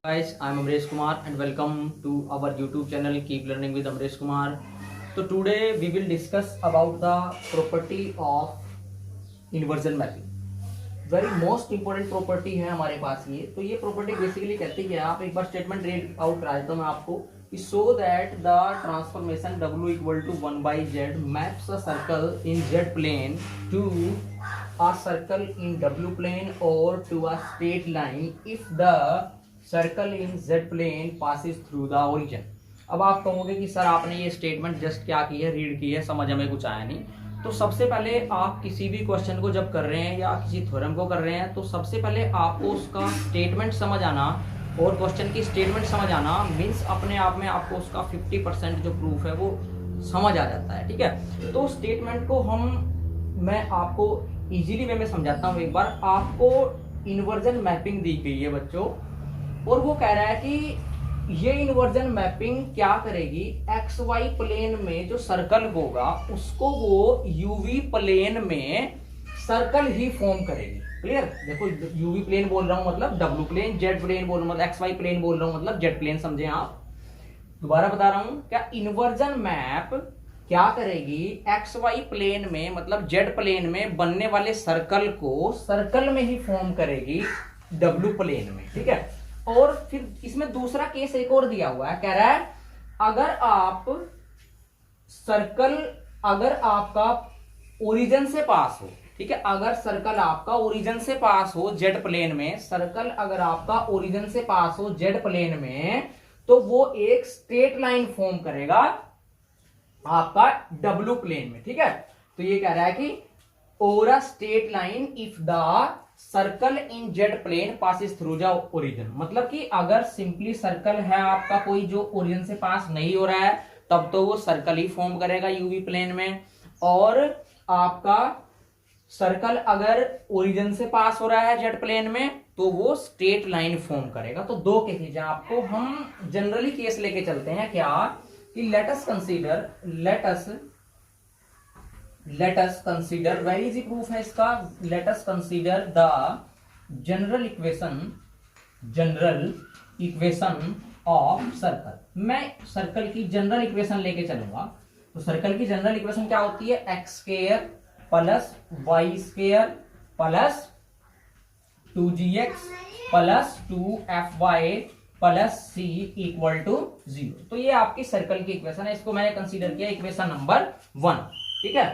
Guys, I'm Amresh Kumar and welcome to our YouTube channel Keep Learning with Amresh Kumar. So today we will discuss about the property of inversion mapping. Very most important property है हमारे पास ये। तो ये property basically कहती है, आप एक बार statement read out करा देता हूँ मैं आपको, so that the transformation W equal to 1/z maps a circle in z plane to a circle in W plane और to a straight line if the circle in z plane passes through the origin. अब आप कहोगे कि sir आपने ये statement just क्या की है, रीड की है, समझ हमें कुछ आया नहीं। तो सबसे पहले आप किसी भी क्वेश्चन को जब कर रहे हैं या किसी थ्योरम को कर रहे हैं तो सबसे पहले आपको उसका स्टेटमेंट समझ आना और क्वेश्चन की स्टेटमेंट समझ आना मीन्स अपने आप में आपको उसका 50% जो प्रूफ है वो समझ आ जाता है। ठीक है, तो स्टेटमेंट को मैं आपको इजीली वे में समझाता हूँ। एक बार आपको इन्वर्जन मैपिंग दी गई है बच्चों, और वो कह रहा है कि ये इन्वर्जन मैपिंग क्या करेगी, एक्स वाई प्लेन में जो सर्कल होगा उसको वो यूवी प्लेन में सर्कल ही फॉर्म करेगी। क्लियर? देखो, यूवी प्लेन बोल रहा हूं मतलब डब्ल्यू प्लेन, जेड प्लेन बोल रहा हूं मतलब एक्स वाई प्लेन बोल रहा हूं मतलब जेड प्लेन, समझे आप। दोबारा बता रहा हूं, क्या इन्वर्जन मैप क्या करेगी, एक्स वाई प्लेन में मतलब जेड प्लेन में बनने वाले सर्कल को सर्कल में ही फॉर्म करेगी डब्ल्यू प्लेन में। ठीक है, और फिर इसमें दूसरा केस एक और दिया हुआ है, कह रहा है अगर आपका ओरिजिन से पास हो, ठीक है, अगर सर्कल आपका ओरिजिन से पास हो जेड प्लेन में, सर्कल अगर आपका ओरिजिन से पास हो जेड प्लेन में, तो वो एक स्ट्रेट लाइन फॉर्म करेगा आपका डब्ल्यू प्लेन में। ठीक है, तो ये कह रहा है कि over a straight line if the circle in z plane passes through the origin. मतलब कि अगर सिंपली सर्कल है आपका कोई जो ओरिजिन से पास नहीं हो रहा है तब तो वो सर्कल ही फॉर्म करेगा यूवी प्लेन में, और आपका सर्कल अगर ओरिजिन से पास हो रहा है जेड प्लेन में तो वो स्ट्रेट लाइन फॉर्म करेगा। तो दो केस हैं, आपको हम जनरली केस लेके चलते हैं क्या कि let us consider very easy proof है इसका, let us consider the general equation of circle. मैं सर्कल की जनरल इक्वेशन लेके चलूंगा। तो सर्कल की जनरल इक्वेशन क्या होती है, x square plus y square plus 2gx plus 2fy plus c equal to 0। तो ये आपकी सर्कल की इक्वेशन है, इसको मैंने कंसीडर किया इक्वेशन नंबर 1। ठीक है,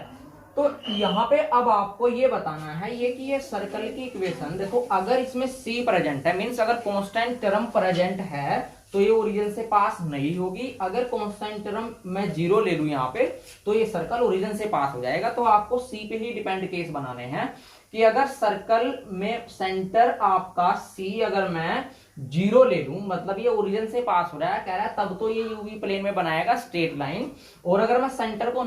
तो यहां पे अब आपको ये बताना है ये कि ये सर्कल की इक्वेशन, देखो अगर इसमें c प्रेजेंट है मींस अगर कांस्टेंट टर्म प्रेजेंट है तो ये ओरिजिन से पास नहीं होगी। अगर कांस्टेंट टर्म मैं 0 ले लूं यहां पे तो ये सर्कल ओरिजिन से पास हो जाएगा। तो आपको c पे ही डिपेंड केस बनाने हैं कि अगर सर्कल में सेंटर आपका c अगर मैं 0 ले लूं मतलब ये ओरिजिन से पास हो रहा है, कह रहा है तब तो ये यूवी प्लेन में बनाएगा स्ट्रेट लाइन, और अगर मैं सेंटर को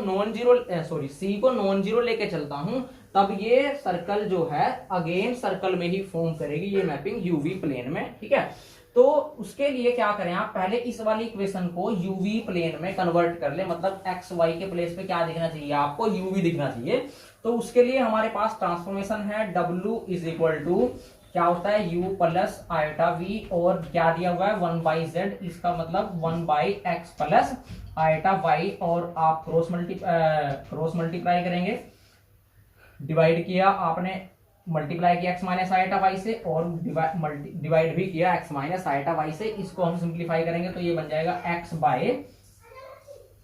सी को नॉन जीरो लेके चलता हूं तब ये सर्कल जो है अगेन सर्कल में ही फॉर्म करेगी ये मैपिंग यूवी प्लेन में। ठीक है, तो उसके लिए क्या करें, आप पहले इस वाली इक्वेशन को यूवी प्लेन में कन्वर्ट कर ले, मतलब एक्स वाई के प्लेस पे क्या दिखना चाहिए आपको, यूवी दिखना चाहिए। तो उसके लिए हमारे पास ट्रांसफॉर्मेशन है W इज इक्वल टू क्या होता है u प्लस आयोटा v, और क्या दिया हुआ है 1/z, इसका मतलब 1/x प्लस आयोटा y, और आप क्रॉस मल्टीप्लाई करेंगे, डिवाइड किया आपने, मल्टीप्लाई किया x माइनस आयोटा y से, और डिवाइड भी किया x माइनस आयोटा y से। इसको हम सिंप्लीफाई करेंगे तो ये बन जाएगा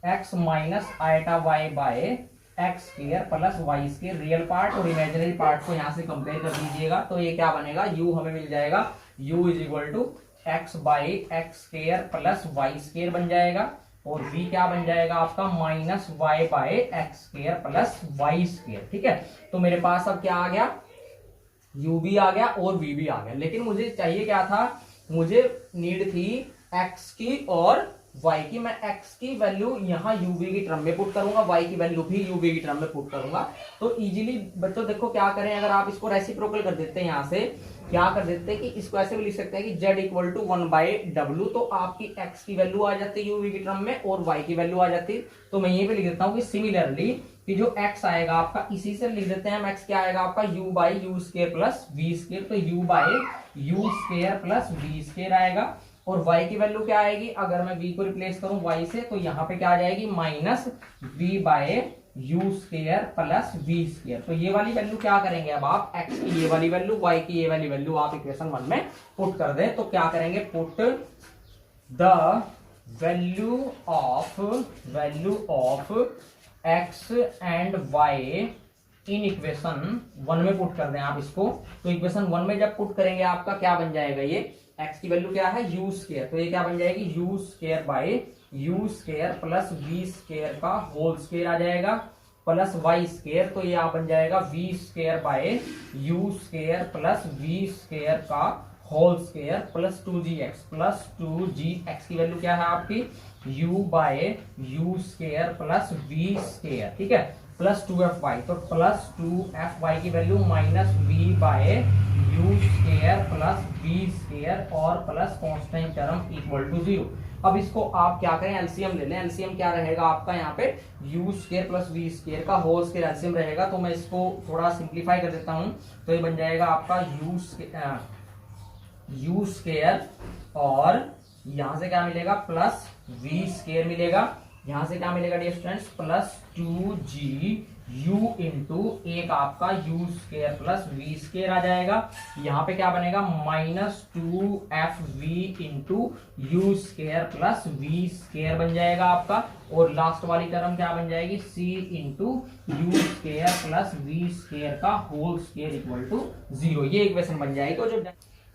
x minus iota y by x square plus y square, real part और इमेजिनरी पार्ट को यहां से कंपेयर कर दीजिएगा। तो ये क्या बनेगा, u हमें मिल जाएगा u is equal to x by x square plus y square बन जाएगा, और v क्या बन जाएगा आपका minus y by x square plus y square. ठीक है, तो मेरे पास अब क्या आ गया, u भी आ गया और v भी आ गया। लेकिन मुझे चाहिए क्या था, मुझे नीड थी x की और y की। मैं x की वैल्यू यहाँ uv की टर्म में पुट करूंगा, y की वैल्यू भी uv की टर्म में पुट करूंगा। तो इजीली बच्चों देखो क्या करें, अगर आप इसको रेसिप्रोकल कर देते हैं, यहाँ से क्या कर देते हैं कि इसको ऐसे भी लिख सकते हैं कि z इक्वल टू 1/w, तो आपकी x की वैल्यू आ जाती है uv की टर्म में और y की वैल्यू आ जाती है। तो मैं ये भी लिख देता हूँ कि सिमिलरली कि जो x आएगा आपका, इसी से लिख देते हैं हम, x क्या आएगा आपका u by u square plus v square, तो u by u square plus v square आएगा। और y की वैल्यू क्या आएगी, अगर मैं v को रिप्लेस करूं y से, तो यहाँ पे क्या आ जाएगी minus v by u square plus v square. तो ये वाली वैल्यू क्या करेंगे अब आप, x की ये वाली वैल्यू, y की ये वाली वैल्यू आप इक्वेशन 1 में पुट कर दें। तो क्या करेंगे, put the value of x and y in equation 1 में पुट कर दें आप इसको। तो इक्वेशन 1 में जब पुट करेंगे आपका क्या बन जाएगा, ये x की वैल्यू क्या है u स्केयर, तो ये क्या बन जाएगी u square by u square plus v square का होल स्केयर आ जाएगा, प्लस y स्केयर, तो ये आप बन जाएगा v square by u square plus v square का whole square plus 2gx plus 2gx की वैल्यू क्या है आपकी u by u square plus v square, ठीक है, प्लस 2fy, तो प्लस 2fy की value minus v by u square plus v square और plus constant term equal to 0। अब इसको आप क्या करें, एलसीएम ले लें। एलसीएम क्या रहेगा आपका यहाँ पे, u square plus v square का होल स्केयर एलसीएम रहेगा। तो मैं इसको थोड़ा सिंप्लीफाई कर देता हूं, तो ये बन जाएगा आपका यू स्केयर और यहां से क्या मिलेगा प्लस वी स्केयर मिलेगा, यहां से क्या मिलेगा dear students plus 2g u into एक आपका u square plus v square आ जाएगा। यहाँ पे क्या बनेगा minus 2fv into u square plus v square बन जाएगा आपका। और लास्ट वाली टर्म क्या बन जाएगी c into u square plus v square का होल स्केयर इक्वल टू 0। ये इक्वेशन बन जाएगी। तो जो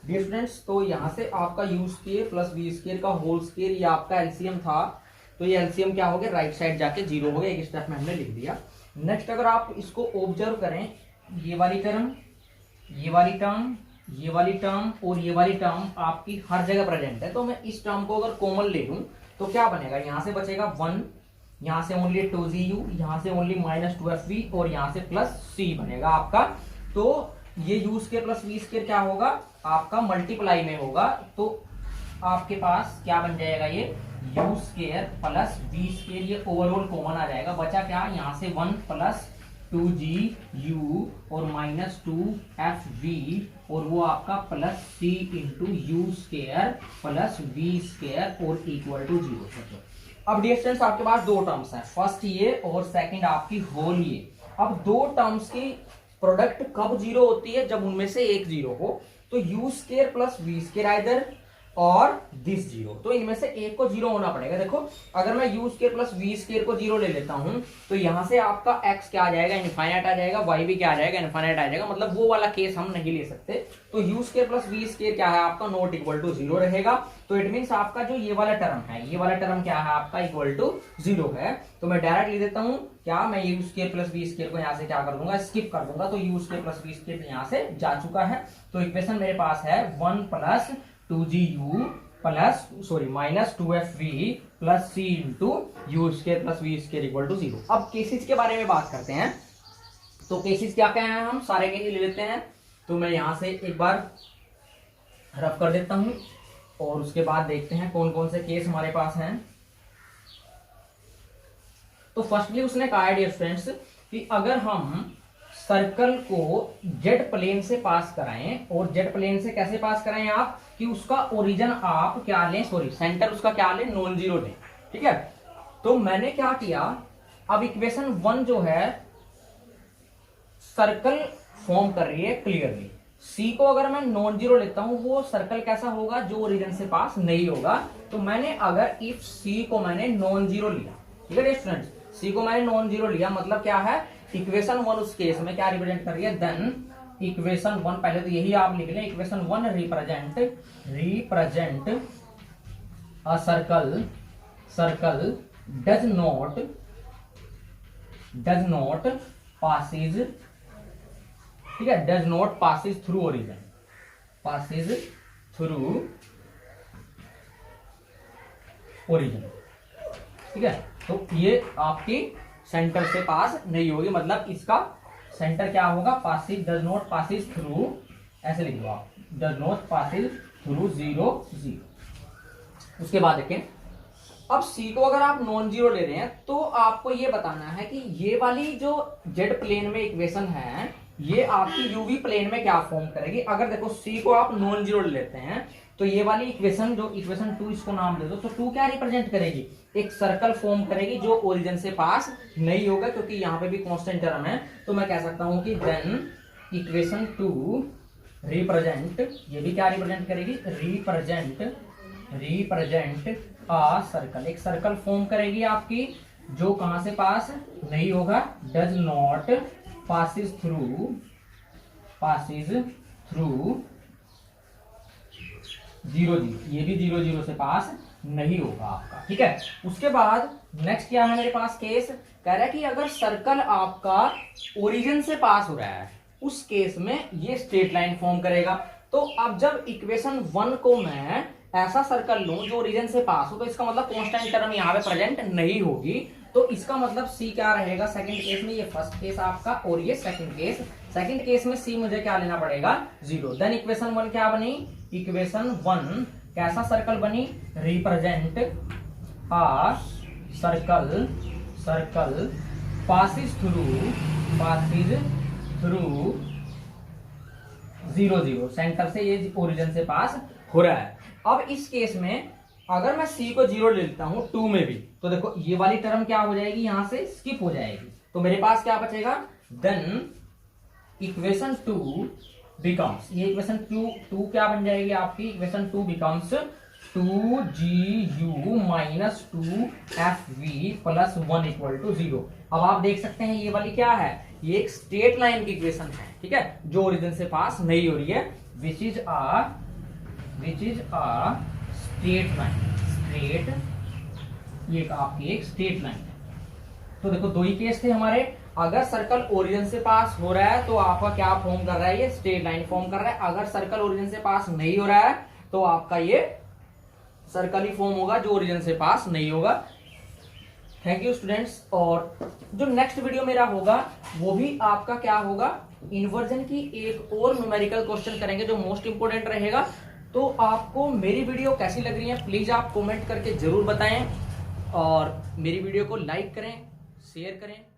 डियर स्टूडेंट्स, तो यहाँ से आपका u square plus v square का होल स्केयर ये आपका एलसीएम था। तो ये एलसीएम क्या हो गया, राइट साइड जाके 0 हो गया, एक स्टेप में हमने लिख दिया। नेक्स्ट अगर आप इसको ऑब्जर्व करें, ये वाली टर्म, ये वाली टर्म, ये वाली टर्म और ये वाली टर्म आपकी हर जगह प्रेजेंट है। तो मैं इस टर्म को अगर कॉमन ले लूं तो क्या बनेगा, यहां से बचेगा 1, यहां से ओनली 2gu, यहां से ओनली माइनस 2fv और यहां से प्लस c बनेगा आपका। तो ये u square plus v square क्या होगा आपका मल्टीप्लाई में होगा। तो आपके पास क्या बन जाएगा, ये u square plus v square, ये ओवरऑल कॉमन आ जाएगा। बचा क्या, यहाँ से 1 प्लस 2gu और माइनस 2fv और वो आपका plus c into u square plus v square और इक्वल टू 0। अब डियर स्टूडेंट्स आपके पास दो टर्म्स हैं, फर्स्ट ये और सेकंड आपकी होल ये। अब दो टर्म्स की प्रोडक्ट कब 0 होती है, जब उनमें से एक 0 हो। तो u square plus v square either और दिस 0, तो इनमें से एक को 0 होना पड़ेगा। देखो अगर मैं u square plus v square को 0 ले लेता हूं तो यहां से आपका x क्या आ जाएगा, इनफाइनाइट आ जाएगा, y भी क्या आ जाएगा, इनफाइनाइट आ जाएगा। मतलब वो वाला केस हम नहीं ले सकते। तो u square plus v square क्या है आपका नॉट इक्वल टू 0 रहेगा। तो इट मीन्स आपका जो ये वाला टर्म है, ये वाला टर्म क्या है आपका इक्वल टू 0 है। तो मैं डायरेक्ट लिख देता हूं क्या, मैं u square plus v square को यहाँ से क्या कर दूंगा, स्किप कर दूंगा। तो u square plus v square यहाँ से जा चुका है। तो इक्वेशन मेरे पास है 1 plus 2gu plus minus 2fv plus c into u square plus v square equal to 0। अब केसेस के बारे में बात करते हैं। तो केसेस क्या क्या हैं, हम सारे केसेस ले लेते हैं। तो मैं यहां से एक बार रफ कर देता हूं और उसके बाद देखते हैं कौन कौन से केस हमारे पास हैं। तो फर्स्टली उसने कहा है डियर फ्रेंड्स कि अगर हम सर्कल को जेड प्लेन से पास कराएं, और जेड प्लेन से कैसे पास कराएं आप, कि उसका ओरिजिन आप क्या लें, सेंटर उसका क्या लें, नॉन जीरो लें, ठीक है। तो मैंने क्या किया, अब इक्वेशन 1 जो है सर्कल फॉर्म कर रही है क्लियरली। सी को अगर मैं नॉन जीरो लेता हूं, वो सर्कल कैसा होगा, जो ओरिजिन से पास नहीं होगा। तो मैंने अगर इफ सी को मैंने नॉन जीरो लिया, ठीक है स्टूडेंट्स, सी को मैंने नॉन जीरो लिया, मतलब क्या है, इक्वेशन 1 उस केस में क्या रिप्रेजेंट कर रही है, देन इक्वेशन 1, पहले तो यही आप लिख लें, equation 1 represent a circle does not passes, ठीक है, does not passes through origin, passes through origin, ठीक है। तो ये आपकी सेंटर से पास नहीं होगी, मतलब इसका सेंटर क्या होगा, passes does not passes through, ऐसे लिख लो आप, डज नॉट पासेज थ्रू 0 0। उसके बाद देखें, अब सी को अगर आप नॉन जीरो ले रहे हैं तो आपको ये बताना है कि ये वाली जो जेड प्लेन में इक्वेशन है ये आपकी यूवी प्लेन में क्या फॉर्म करेगी। अगर देखो सी को आप नॉन जीरो ले लेते हैं तो ये वाली इक्वेशन जो इक्वेशन 2 इसको नाम दे दो, तो 2 क्या रिप्रेजेंट करेगी, एक सर्कल फॉर्म करेगी जो ओरिजिन से पास नहीं होगा, क्योंकि यहाँ पे भी कांस्टेंट टर्म है। तो मैं कह सकता हूं कि देन इक्वेशन 2 रिप्रेजेंट, ये भी क्या रिप्रेजेंट करेगी, रिप्रेजेंट आ सर्कल, एक सर्कल फॉर्म करेगी आपकी जो कहां से पास नहीं होगा, does not passes through zero zero, ये भी जीरो जीरो से पास नहीं होगा आपका। ठीक है, उसके बाद नेक्स्ट क्या है मेरे पास केस, कह रहा है कि अगर सर्कल आपका ओरिजिन से पास हो रहा है उस केस में ये स्ट्रेट लाइन फॉर्म करेगा। तो अब जब इक्वेशन 1 को मैं ऐसा सर्कल लूं जो ओरिजिन से पास हो तो इसका मतलब कांस्टेंट टर्म यहाँ पे प्रेजेंट नहीं होगी, तो इसका मतलब सी क्या रहेगा सेकंड केस में, ये फर्स्ट केस आपका और ये सेकंड केस में सी मुझे क्या लेना पड़ेगा, जीरो। देन इक्वेशन 1 क्या बनी, इक्वेशन 1 कैसा सर्कल बनी, represent a circle passes through zero zero, centre से ये ओरिजिन से पास हो रहा है। अब इस केस में अगर मैं सी को जीरो ले लेता हूं 2 में भी, तो देखो ये वाली टर्म क्या हो जाएगी, यहां से स्किप हो जाएगी, तो मेरे पास क्या बचेगा, देन इक्वेशन 2 बिकम्स, ये इक्वेशन 2 क्या बन जाएगी आपकी, equation 2 becomes 2GU minus 2FV plus 1 equal to 0। अब आप देख सकते हैं ये वाली क्या है, ये एक स्ट्रेट लाइन की इक्वेशन है, ठीक है, जो ओरिजिन से पास नहीं हो रही है, which is uh straight line, ये आपकी एक स्ट्रेट लाइन है। तो देखो दो ही केस थे हमारे, अगर सर्कल ओरिजिन से पास हो रहा है तो आपका क्या फॉर्म कर रहा है, ये स्ट्रेट लाइन फॉर्म कर रहा है। अगर सर्कल ओरिजिन से पास नहीं हो रहा है तो आपका ये सर्कल ही फॉर्म होगा जो ओरिजिन से पास नहीं होगा। Thank you students. और जो नेक्स्ट वीडियो मेरा होगा वो भी आपका क्या होगा, इन्वर्जन की एक और न्यूमेरिकल क्वेश्चन करेंगे जो मोस्ट इंपोर्टेंट रहेगा। तो आपको मेरी वीडियो कैसी लग रही है प्लीज आप कमेंट करके जरूर बताएं, और मेरी वीडियो को लाइक करें, शेयर करें।